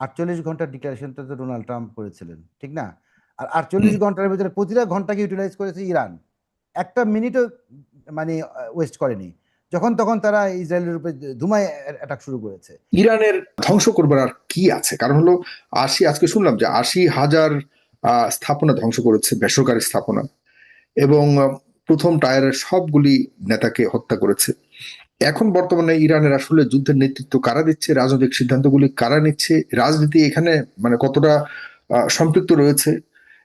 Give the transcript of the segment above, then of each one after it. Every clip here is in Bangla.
48 ঘন্টার ডিক্লারেশনটা তো ডোনাল্ড ট্রাম্প করেছিলেন, ঠিক না? আর হুম। 48 ঘন্টার ভিতরে প্রতিটা ঘন্টাকে ইউটিলাইজ করেছে ইরান। একটা মিনিটও মানে ওয়েস্ট করেনি। যখন তখন তারা ইসরায়েলের উপরে ধুমায় অ্যাটাক শুরু করেছে। ইরানের ধ্বংস করবার আর কি আছে? কারণ হলো আজকে শুনলাম যে 80,000 স্থাপনা ধ্বংস করেছে, বেসরকারি স্থাপনা, এবং প্রথম টায়ারের সবগুলি নেতাকে হত্যা করেছে। এখন বর্তমানে ইরানের আসলে যুদ্ধের নেতৃত্ব কারা দিচ্ছে, রাজনৈতিক সিদ্ধান্তগুলি কারা নিচ্ছে, রাজনীতি এখানে মানে কতটা সম্পৃক্ত রয়েছে,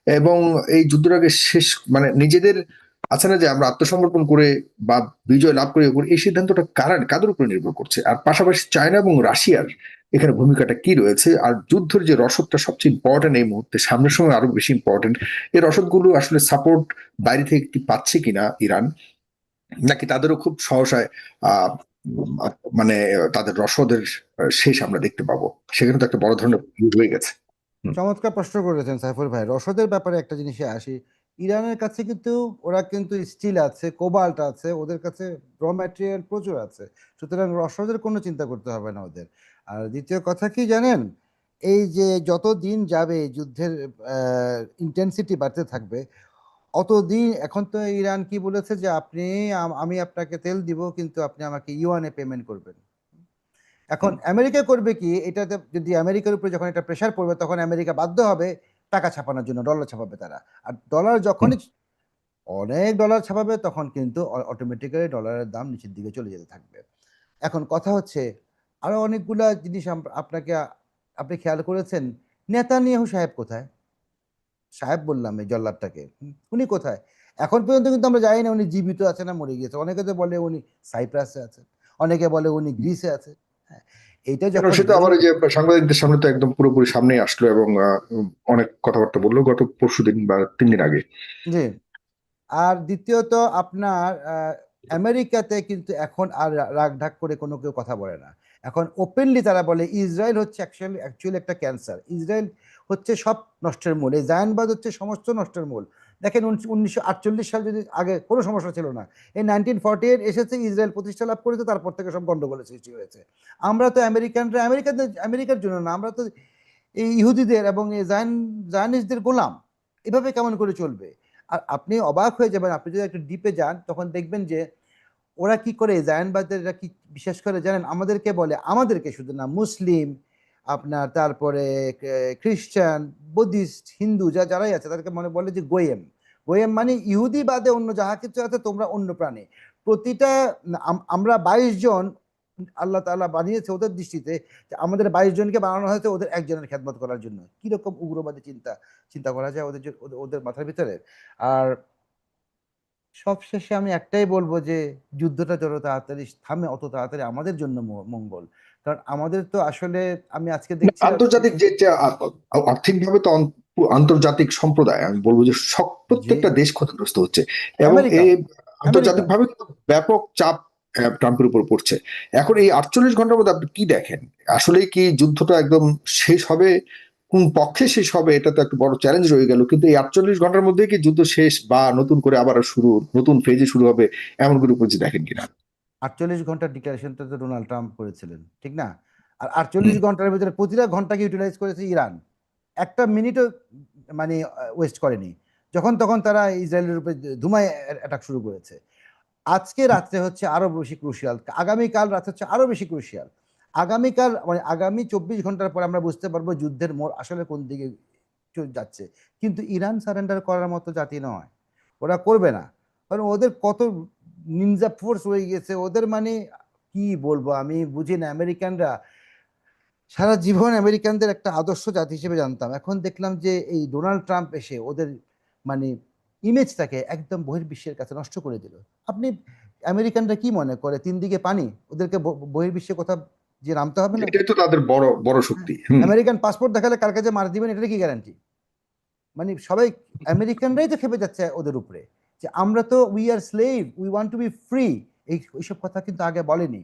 এবং এই যুদ্ধটাকে শেষ মানে নিজেদের আছে না যে আমরা আত্মসমর্পণ করে বা বিজয় লাভ করে এই সিদ্ধান্তটা কাদের উপরে নির্ভর করছে, আর পাশাপাশি চায়না এবং রাশিয়ার এখানে ভূমিকাটা কি রয়েছে, আর যুদ্ধের যে রসদটা সবচেয়ে ইম্পর্টেন্ট এই মুহূর্তে, সামনের সময় আরো বেশি ইম্পর্টেন্ট, এই রসদগুলো আসলে সাপোর্ট বাইরে থেকে কি পাচ্ছে কিনা ইরান, নাকি তাদেরও খুব সহসায় আহ মানে তাদের রসদের শেষ আমরা দেখতে পাবো, সেখানে তো একটা বড় ধরনের যুদ্ধ হয়ে গেছে। হুম। চমৎকার প্রশ্ন করেছেন সাইফুল ভাই। রসদের ব্যাপারে একটা জিনিসে আসি। ইরানের কাছে কিন্তু ওরা কিন্তু স্টিল আছে, কোবাল্ট আছে, ওদের কাছে র ম্যাটেরিয়াল প্রচুর আছে। সুতরাং রসদের কোনো চিন্তা করতে হবে না ওদের। আর দ্বিতীয় কথা কি জানেন, এই যে যত দিন যাবে যুদ্ধের ইন্টেন্সিটি বাড়তে থাকবে, অতদিন এখন তো ইরান কি বলেছে যে আপনি আমি আপনাকে তেল দিব, কিন্তু আপনি আমাকে ইউয়ানে পেমেন্ট করবেন। এখন হুম। আমেরিকা করবে কি, এটাতে যদি আমেরিকার উপরে যখন একটা প্রেশার পড়বে তখন আমেরিকা বাধ্য হবে টাকা ছাপানোর জন্য, ডলার ছাপাবে তারা। আর ডলার হুম। যখনই অনেক ডলার ছাপাবে তখন কিন্তু অটোমেটিক্যালি ডলারের দাম নিচের দিকে চলে যেতে থাকবে। এখন কথা হচ্ছে আরো অনেকগুলা জিনিস আপনি খেয়াল করেছেন, নেতানিয়াহু সাহেব কোথায়? সাহেব বললাম এই জল্লাদটাকে, উনি কোথায়? এখন পর্যন্ত কিন্তু আমরা জানি না উনি জীবিত আছে না মরে গিয়েছে। অনেকে তো বলে উনি সাইপ্রাসে আছে, অনেকে বলে উনি গ্রিসে আছে। হ্যাঁ, এইটা কেন, যখন সে তো আবার বলবে। এই যে সাংবাদিকদের সামনে তো একদম পুরোপুরি সামনে আসলো, এবং অনেক কথাবার্তা বললো গত পরশুদিন বা 3 দিন আগে। জি। আর দ্বিতীয়ত আপনার আমেরিকাতে কিন্তু এখন আর রাগ ঢাক করে কোনো কেউ কথা বলে না। এখন ওপেনলি তারা বলে ইসরায়েল হচ্ছে অ্যাকচুয়ালি একটা ক্যান্সার। ইসরায়েল হচ্ছে সব নষ্টের মূল। এই জায়নবাদ হচ্ছে সমস্ত নষ্টের মূল। দেখেন 1948 সাল যদি আগে কোনো সমস্যা ছিল না, এই 1948 এসেছে, ইসরায়েল প্রতিষ্ঠা লাভ করেছে, তারপর থেকে সব গন্ডগোলের সৃষ্টি হয়েছে। আমরা তো আমেরিকার জন্য না, আমরা তো এই ইহুদিদের এবং এই জায়নিস্টদের গোলাম। এভাবে কেমন করে চলবে? আর আপনি অবাক হয়ে যাবেন, আপনি যদি একটু ডিপে যান তখন দেখবেন যে ওরা কি করে, জায়নবাদীরা কি বিশেষ করে জানেন, আমাদেরকে শুধু না, মুসলিম, আপনার তারপরে খ্রিস্টান, বুদ্ধিস্ট, হিন্দু যারাই আছে তাদেরকে মনে বলে যে গোয়েম। গোয়েম মানে ইহুদি বাদে অন্য যাহা কিছু আছে তোমরা অন্য প্রাণী। প্রতিটা আমরা 22 জন আল্লাহ তাআলা বানিয়েছে ওদের দৃষ্টিতে, যে আমাদের 22 জনকে বানানো হয়েছে ওদের একজনের খেদমত করার জন্য। কিরকম উগ্রবাদী চিন্তা চিন্তা করা যায় ওদের মাথার ভিতরে। আর সবশেষে আমি একটাই বলবো যে যুদ্ধটা যত তাড়াতাড়ি থামে অত তাড়াতাড়ি আমাদের জন্য মঙ্গল। কারণ আমাদের তো আসলে, আমি আজকে দেখছিলাম যে। আন্তর্জাতিক যে আর্থিক ভাবে তো আন্তর্জাতিক সম্প্রদায়, আমি বলবো যে জি। প্রত্যেকটা দেশ ক্ষতিগ্রস্ত হচ্ছে, এবং আমেরিকা। এই আমেরিকা। আন্তর্জাতিক ভাবে কিন্তু ব্যাপক চাপ ট্রাম্পের উপর পড়ছে। এখন এই 48 ঘন্টার মধ্যে আপনি কি দেখেন? আসলে কি যুদ্ধটা একদম শেষ হবে? কোন পক্ষে শেষ হবে এটা তো একটা বড় চ্যালেঞ্জ রয়ে গেল, কিন্তু এই 48 ঘন্টার মধ্যে কি যুদ্ধ শেষ, বা নতুন করে আবার শুরু, নতুন ফেজে শুরু হবে, এমন কোনো উপর দেখেন কিনা? 48 ঘন্টার ডিক্লারেশনটা তো ডোনাল্ড ট্রাম্প করেছিলেন, ঠিক না? আর হুম। 48 ঘন্টার ভিতরে প্রতিটা ঘন্টাকে ইউটিলাইজ করেছে ইরান। একটা মিনিটও মানে ওয়েস্ট করেনি। যখন তখন তারা ইসরায়েলের উপরে ধুমায় অ্যাটাক শুরু করেছে। আজকে রাত্রে হচ্ছে আরো বেশি ক্রুশিয়াল, আগামীকাল রাত হচ্ছে আরো বেশি ক্রুশিয়াল। আগামীকাল মানে আগামী 24 ঘন্টার পর আমরা বুঝতে পারবো যুদ্ধের মোড় আসলে কোন দিকে যাচ্ছে। কিন্তু ইরান সারেন্ডার করার মতো জাতি নয়, ওরা করবে না। কারণ ওদের কত নিনজা ফোর্স হয়ে গেছে ওদের, মানে কি বলবো আমি বুঝি না। আমেরিকানরা সারা জীবন আমেরিকানদের একটা আদর্শ জাতি হিসেবে জানতাম, এখন দেখলাম যে এই ডোনাল্ড ট্রাম্প এসে ওদের মানে ইমেজটাকে একদম বহির্বিশ্বের কাছে নষ্ট করে দিল। আপনি আমেরিকানরা কি মনে করে 3 দিকে পানি, ওদেরকে বহির্বিশ্বে কোথাও যে নামতে হবে না? এটাই তো তাদের বড় বড় শক্তি। হুম। আমেরিকান পাসপোর্ট দেখালে কার কাছে মার দিবেন, এটার কি গ্যারান্টি? মানে সবাই আমেরিকানরাই তো খেপে যাচ্ছে ওদের উপরে, যে আমরা তো we are slave, we want to be free. এইসব কথা কিন্তু আগে বলেনি।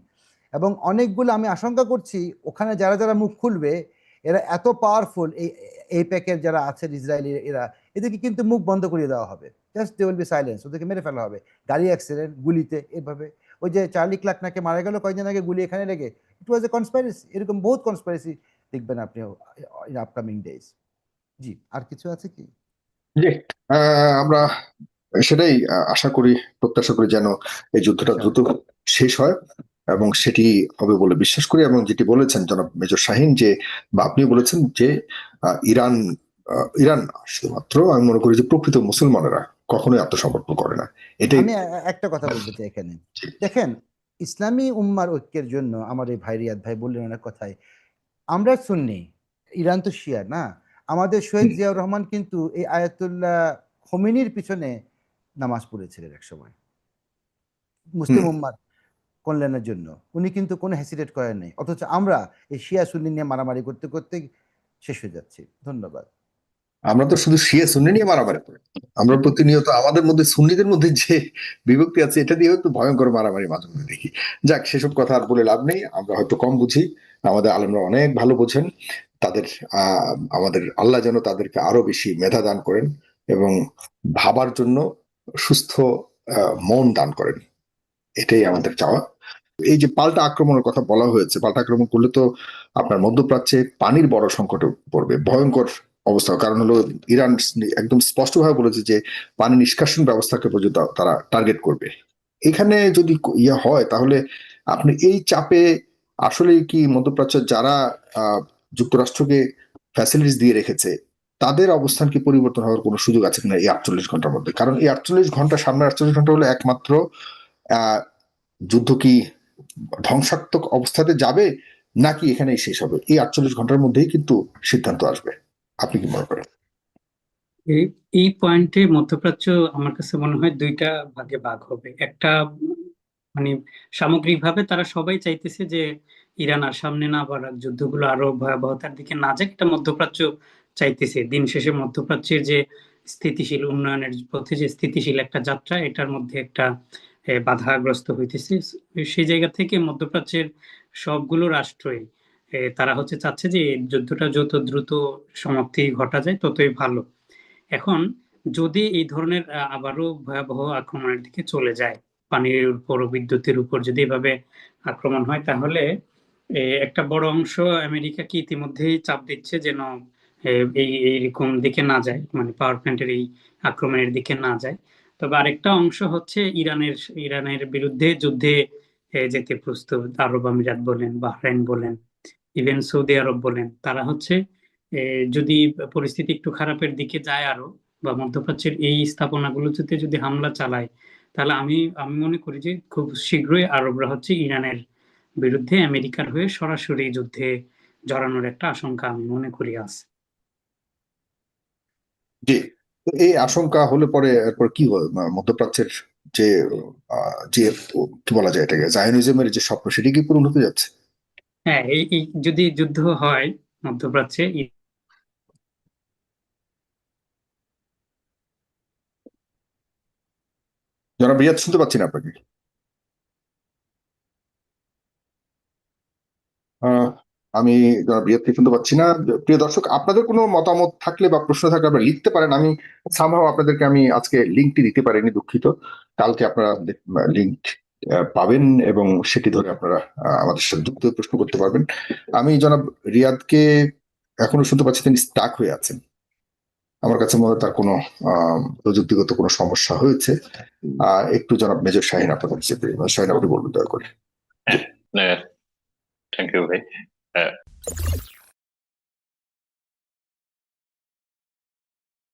এবং অনেকগুলো আমি আশঙ্কা করছি ওখানে যারা যারা মুখ খুলবে, এরা এত পাওয়ারফুল, এই প্যাকের যারা আছেন ইসরায়েলি, এরা এদেরকে কিন্তু মুখ বন্ধ করিয়ে দেওয়া হবে। Just they will be silence, ওদেরকে মেরে ফেলা হবে গাড়ি অ্যাক্সিডেন্ট, গুলিতে, এভাবে। ওই যে চার্লি ক্লার্ক নাকি মারা গেল কয়েকদিন আগে গুলি এখানে লেগে, ইট ওয়াজ এ কনস্পাইরেসি। এরকম বহুত কনস্পাইরেসি দেখবেন আপনি ইন আপকামিং ডেজ। জি, আর কিছু আছে কি? জি, আমরা সেটাই আশা করি, প্রত্যাশা করি যেন এই যুদ্ধটা দ্রুত শেষ হয় এবং সেটি হবে বলে বিশ্বাস করি। এবং যেটি বলেছেন জনাব মেজর শাহিন, যে বা আপনি বলেছেন যে ইরান ইরান না, শুধুমাত্র আমি মনে করি যে প্রকৃত মুসলমানেরা কখনোই আত্মসমর্পণ করে না। এটাই আমি একটা কথা বলতে চাই এখানে। দেখেন, ইসলামী উম্মার ঐক্যের জন্য আমার এই ভাই রিয়াদ ভাই বললেন অনেক কথাই। আমরা সুন্নি, ইরান তো শিয়া না। আমাদের শহীদ জিয়াউর রহমান কিন্তু এই আয়াতুল্লাহ খোমেনির পিছনে নামাজ পড়েছিলেন এক সময় মুসলিম উম্মার কল্যাণের জন্য। উনি কিন্তু কোনো হেসিটেট করেন নাই, অথচ আমরা এই শিয়া সুন্নি নিয়ে মারামারি করতে করতে শেষ হয়ে যাচ্ছি। ধন্যবাদ। আমরা তো শুধু শিয়া সুন্নি নিয়ে মারামারি করি, আমরা প্রতিনিয়ত আমাদের মধ্যে সুন্নিদের মধ্যে যে বিভক্তি আছে এটা দিয়েও তো ভয়ঙ্কর মারামারি মাঝে মধ্যে দেখি। যাক, সেসব কথা আর বলে লাভ নেই, আমরা হয়তো কম বুঝি, আমাদের আলেমরা অনেক ভালো বোঝেন। তাদের আমাদের আল্লাহ যেন তাদেরকে আরো বেশি মেধা দান করেন এবং ভাবার জন্য সুস্থ মন দান করেন, এটাই আমাদের চাওয়া। এই যে পাল্টা আক্রমণের কথা বলা হয়েছে, পাল্টা আক্রমণ করলে তো আপনার মধ্যপ্রাচ্যে পানির বড় সংকটে পড়বে, ভয়ঙ্কর অবস্থা। কারণ হলো ইরান একদম স্পষ্টভাবে বলেছে যে পানি নিষ্কাশন ব্যবস্থাকে পর্যন্ত তারা টার্গেট করবে। এখানে যদি ইয়ে হয় তাহলে আপনি এই চাপে আসলে কি মধ্যপ্রাচ্যের যারা যুক্তরাষ্ট্রকে ফ্যাসিলিটিস দিয়ে রেখেছে তাদের অবস্থান কি পরিবর্তন হওয়ার কোনো সুযোগ আছে কিনা এই 48 ঘন্টার মধ্যে? কারণ এই 48 ঘন্টা, সামনে 48 ঘন্টা হলো একমাত্র আহ যুদ্ধ কি ধ্বংসাত্মক অবস্থাতে যাবে নাকি এখানেই শেষ হবে, এই 48 ঘন্টার মধ্যেই কিন্তু সিদ্ধান্ত আসবে। আপনি কি মনে করেন? এই এই পয়েন্টে মধ্যপ্রাচ্য আমার কাছে মনে হয় দুইটা ভাগে ভাগ হবে। একটা মানে সামগ্রিকভাবে তারা সবাই চাইতেছে যে ইরান আর সামনে না বাড়াক, যুদ্ধগুলো আরো ভয়াবহতার দিকে না যাক, এটা মধ্যপ্রাচ্য চাইতেছে। দিন শেষে মধ্যপ্রাচ্যের যে স্থিতিশীল উন্নয়নের পথে যে স্থিতিশীল একটা যাত্রা, এটার মধ্যে একটা বাধাগ্রস্ত হইতেছে। সেই জায়গা থেকে মধ্যপ্রাচ্যের সবগুলো রাষ্ট্রই তারা চাচ্ছে যে এই যুদ্ধটা যত দ্রুত সমাপ্তি ঘটা যায় ততই ভালো। এখন যদি এই ধরনের আবারও ভয়াবহ আক্রমণের দিকে চলে যায়, পানির উপর, বিদ্যুতের উপর যদি এভাবে আক্রমণ হয়, তাহলে একটা বড় অংশ আমেরিকাকে ইতিমধ্যেই চাপ দিচ্ছে যেন এই এইরকম দিকে না যায়, মানে পাওয়ার প্ল্যান্টের এই আক্রমণের দিকে না যায়। তবে আরেকটা অংশ হচ্ছে ইরানের বিরুদ্ধে যুদ্ধে যেতে প্রস্তুত। আরব আমিরাত বলেন, বাহরাইন বলেন, ইভেন সৌদি আরব বলেন, তারা যদি পরিস্থিতি একটু খারাপের দিকে যায় আরো, বা মধ্যপ্রাচ্যের এই স্থাপনাগুলোতে যদি হামলা চালায়, তাহলে আমি আমি মনে করি যে খুব শীঘ্রই আরবরা ইরানের বিরুদ্ধে আমেরিকার হয়ে সরাসরি যুদ্ধে জড়ানোর একটা আশঙ্কা আমি মনে করি আছে। জি, তো এই আশঙ্কা হলে পরে এরপর কি হয়? মধ্যপ্রাচ্যের যে যে কি বলা যায় এটাকে, জায়নিজমের যে স্বপ্ন, সেটি কি পূরণ হতে যাচ্ছে? হ্যাঁ, এই যদি যুদ্ধ হয় মধ্যপ্রাচ্যে, জনাব রিয়াদ, শুনতে পাচ্ছি না আপনাকে। আহ, আমি জনাব রিয়াদকে শুনতে পাচ্ছি না। প্রিয় দর্শক, আপনাদের কোনো মতামত থাকলে বা প্রশ্ন থাকলে আপনারা লিখতে পারেন। আমি সামহাও আপনাদেরকে আমি আজকে লিঙ্কটি দিতে পারিনি, দুঃখিত। কালকে আপনারা লিঙ্ক পাবেন এবং সেটি ধরে আপনারা আমাদের সাথে যুক্ত হয়ে প্রশ্ন করতে পারবেন। আমি জনাব রিয়াদকে এখনো শুনতে পাচ্ছি, তিনি স্টাক হয়ে আছেন। আমার কাছে মনে হয় তার কোনো প্রযুক্তিগত কোনো সমস্যা হয়েছে। একটু জনাব মেজর শাহিন আপনাদের শাহিন আপনি বলবেন দয়া করে। থ্যাংক ইউ ভাই।